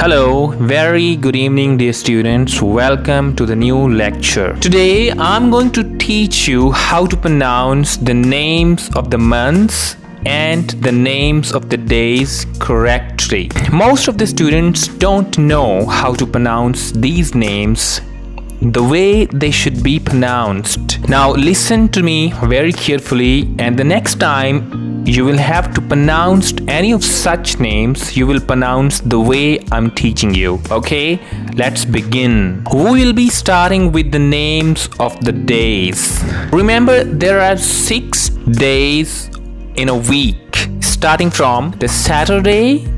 Hello, very good evening, dear students. Welcome to the new lecture. Today, I'm going to teach you how to pronounce the names of the months and the names of the days correctly. Most of the students don't know how to pronounce these names the way they should be pronounced. Now, listen to me very carefully, and the next time you will have to pronounce any of such names, you will pronounce the way I'm teaching you. Okay, let's begin. We will be starting with the names of the days. Remember, there are 6 days in a week, starting from the Saturday,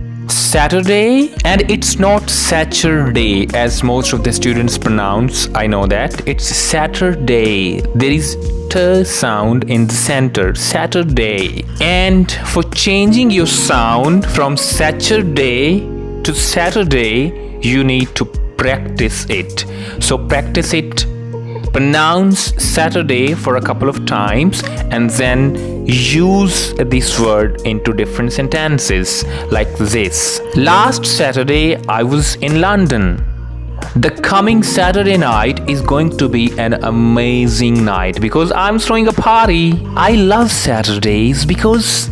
and it's not Saturday as most of the students pronounce. I know that it's Saturday. There is t sound in the center, Saturday. And for changing your sound from Saturday to Saturday, you need to practice it. So practice it. Pronounce Saturday for a couple of times and then use this word into different sentences like this. Last Saturday I was in London. The coming Saturday night is going to be an amazing night because I'm throwing a party. I love Saturdays because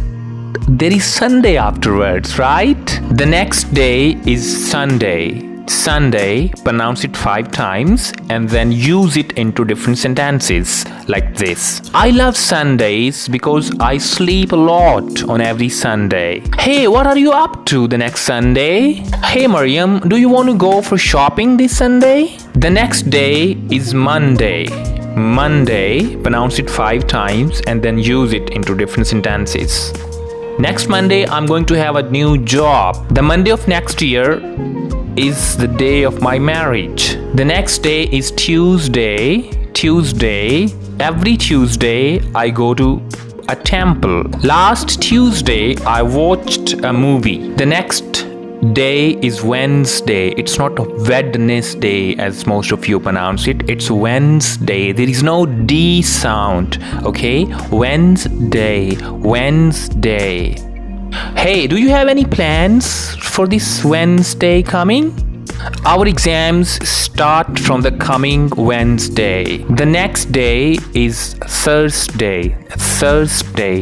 there is Sunday afterwards, right? The next day is Sunday. Sunday, pronounce it 5 times and then use it into different sentences like this. I love Sundays because I sleep a lot on every Sunday. Hey, what are you up to the next Sunday? Hey Mariam, do you want to go for shopping this Sunday? The next day is Monday. Monday, pronounce it 5 times and then use it into different sentences. Next Monday, I'm going to have a new job. The Monday of next year is the day of my marriage. The next day is Tuesday. Every Tuesday I go to a temple. Last Tuesday I watched a movie. The next day is Wednesday. It's not Wednesday as most of you pronounce it. It's Wednesday. There is no D sound. Okay? Wednesday. Hey, do you have any plans for this Wednesday coming? Our exams start from the coming Wednesday. The next day is Thursday.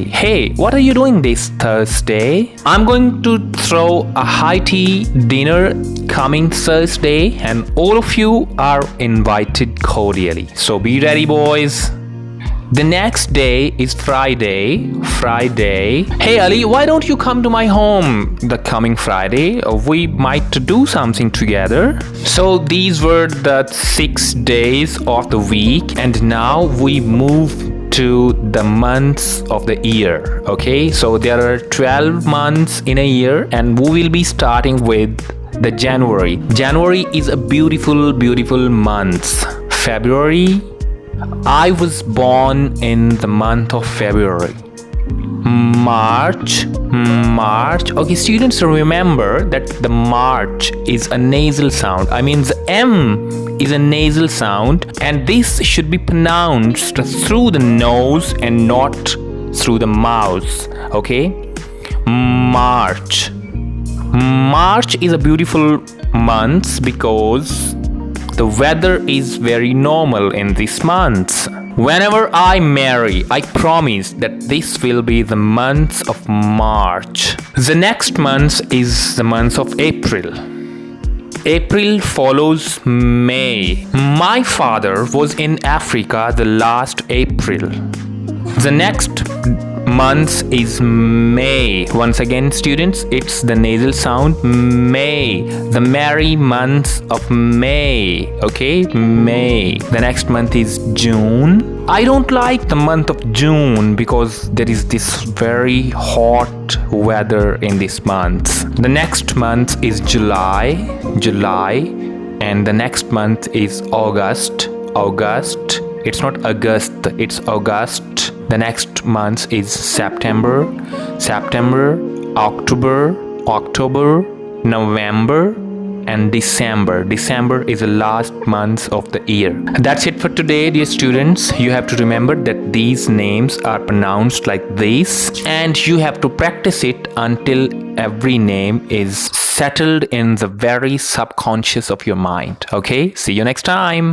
Hey, what are you doing this Thursday? I'm going to throw a high tea dinner coming Thursday, and all of you are invited cordially. So be ready, boys. The next day is Friday. Hey Ali, why don't you come to my home the coming Friday? We might do something together. So these were the 6 days of the week, and now we move to the months of the year. Okay, so there are 12 months in a year, and we will be starting with the January. January is a beautiful month. February, I was born in the month of February. March. Okay, students, remember that the March is a nasal sound. I mean, the M is a nasal sound, and this should be pronounced through the nose and not through the mouth. Okay? March is a beautiful month because the weather is very normal in this month. Whenever I marry, I promise that this will be the month of March. The next month is the month of April. April follows May. My father was in Africa the last April. The next month is May. Once again, students, it's the nasal sound May. The merry month of May. Okay, May. The next month is June. I don't like the month of June because there is this very hot weather in this month. The next month is July, and the next month is August. It's not August, it's August. The next month is September, October, November, and December. December is the last month of the year. That's it for today, dear students. You have to remember that these names are pronounced like this, and you have to practice it until every name is settled in the very subconscious of your mind. Okay, see you next time.